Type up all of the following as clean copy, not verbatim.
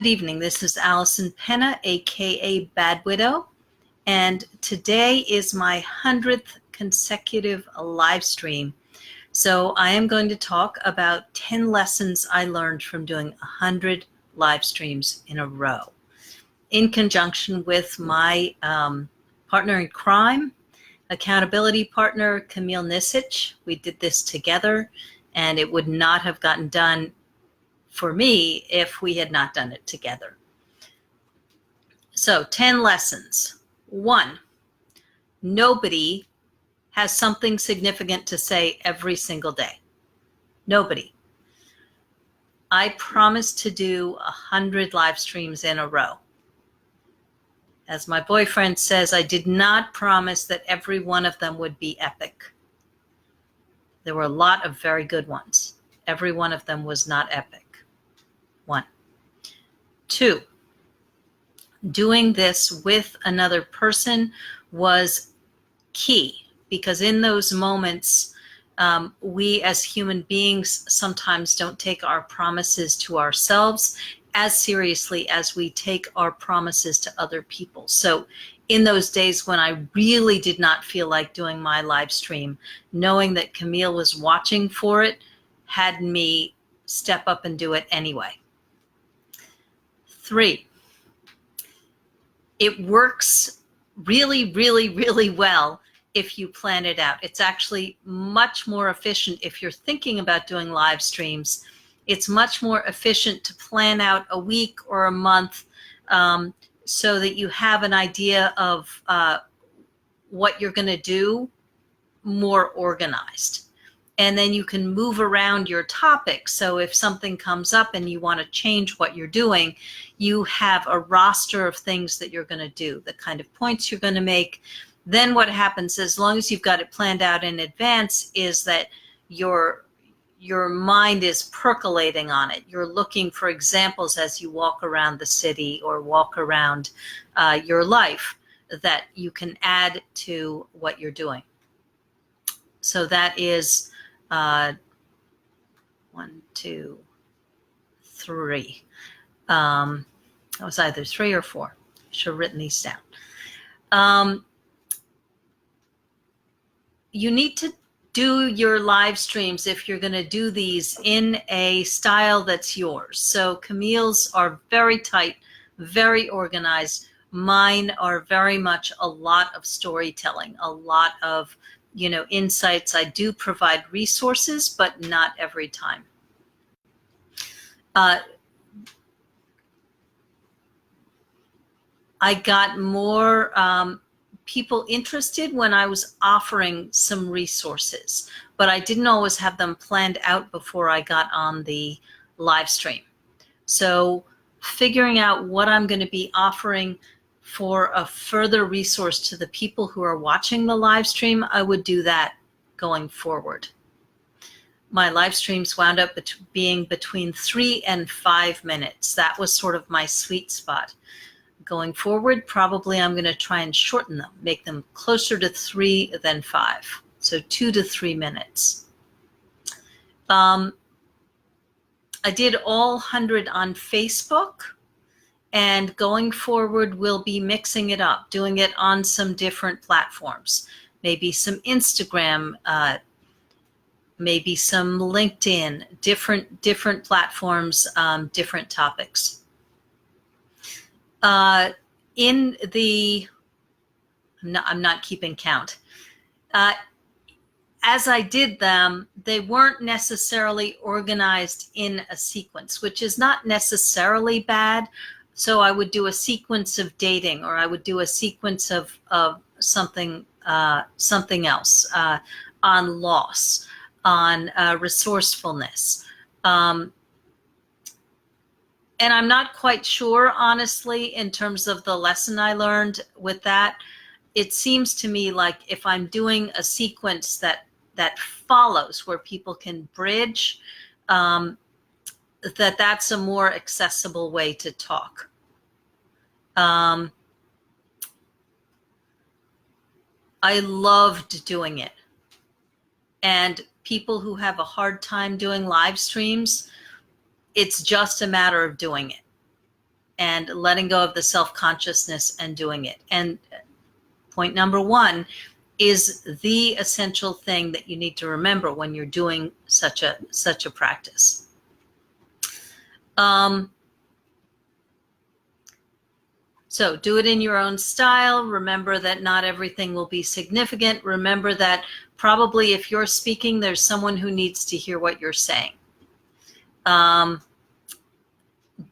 Good evening. This is Allison Penna, aka Bad Widow, and today is my 100th consecutive live stream. So I am going to talk about 10 lessons I learned from doing 100 live streams in a row, in conjunction with my partner in crime, accountability partner, Camille Nisich. We did this together, and it would not have gotten done for me if we had not done it together. So 10 lessons. 1, nobody has something significant to say every single day. Nobody. I promised to do 100 live streams in a row. As my boyfriend says, I did not promise that every one of them would be epic. There were a lot of very good ones. Every one of them was not epic. 1. 2, doing this with another person was key, because in those moments, we as human beings sometimes don't take our promises to ourselves as seriously as we take our promises to other people. So in those days when I really did not feel like doing my live stream, knowing that Camille was watching for it had me step up and do it anyway. 3, it works really, really, really well if you plan it out. It's actually much more efficient if you're thinking about doing live streams. It's much more efficient to plan out a week or a month so that you have an idea of what you're going to do more organized. And then you can move around your topics. So if something comes up and you want to change what you're doing, you have a roster of things that you're going to do, the kind of points you're going to make. Then what happens, as long as you've got it planned out in advance, is that your mind is percolating on it. You're looking for examples as you walk around the city or walk around your life that you can add to what you're doing. So that is 1, 2, 3. That was either 3 or 4. I should have written these down. You need to do your live streams, if you're going to do these, in a style that's yours. So Camille's are very tight, very organized. Mine are very much a lot of storytelling, a lot of insights. I do provide resources, but not every time. I got more people interested when I was offering some resources, but I didn't always have them planned out before I got on the live stream. So figuring out what I'm going to be offering for a further resource to the people who are watching the live stream, I would do that going forward. My live streams wound up being between 3 and 5 minutes. That was sort of my sweet spot. Going forward, probably I'm going to try and shorten them, make them closer to 3 than 5. So 2 to 3 minutes. I did all 100 on Facebook. And going forward, we'll be mixing it up, doing it on some different platforms, maybe some Instagram, maybe some LinkedIn, different platforms, different topics. I'm not keeping count. As I did them, they weren't necessarily organized in a sequence, which is not necessarily bad. So I would do a sequence of dating, or I would do a sequence of something else, on loss, on resourcefulness. And I'm not quite sure, honestly, in terms of the lesson I learned with that. It seems to me like if I'm doing a sequence that follows, where people can bridge, that's a more accessible way to talk. I loved doing it. And people who have a hard time doing live streams, it's just a matter of doing it. and letting go of the self-consciousness and doing it. And point number one is the essential thing that you need to remember when you're doing such a practice. So do it in your own style. Remember that not everything will be significant. Remember that probably if you're speaking, there's someone who needs to hear what you're saying.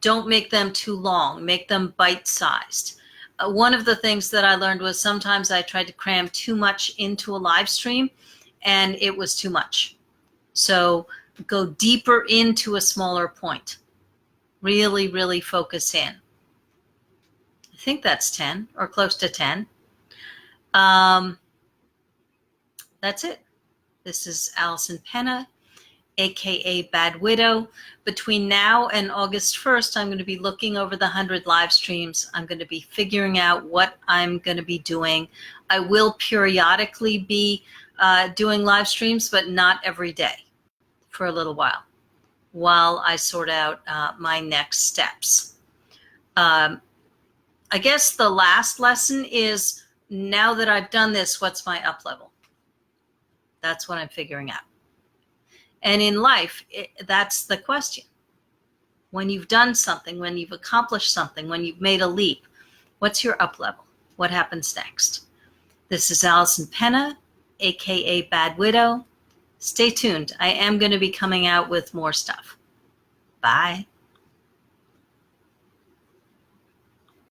Don't make them too long. Make them bite-sized. One of the things that I learned was sometimes I tried to cram too much into a live stream and it was too much. So go deeper into a smaller point. Really, really focus in. I think that's 10 or close to 10. That's it. This is Allison Penna, aka Bad Widow. Between now and August 1st, I'm going to be looking over the 100 live streams. I'm going to be figuring out what I'm going to be doing. I will periodically be doing live streams, but not every day for a little while I sort out my next steps. I guess the last lesson is, now that I've done this, what's my up level? That's what I'm figuring out. And in life, that's the question. When you've done something, when you've accomplished something, when you've made a leap, what's your up level? What happens next? This is Allison Penna, aka Bad Widow. Stay tuned. I am going to be coming out with more stuff. Bye.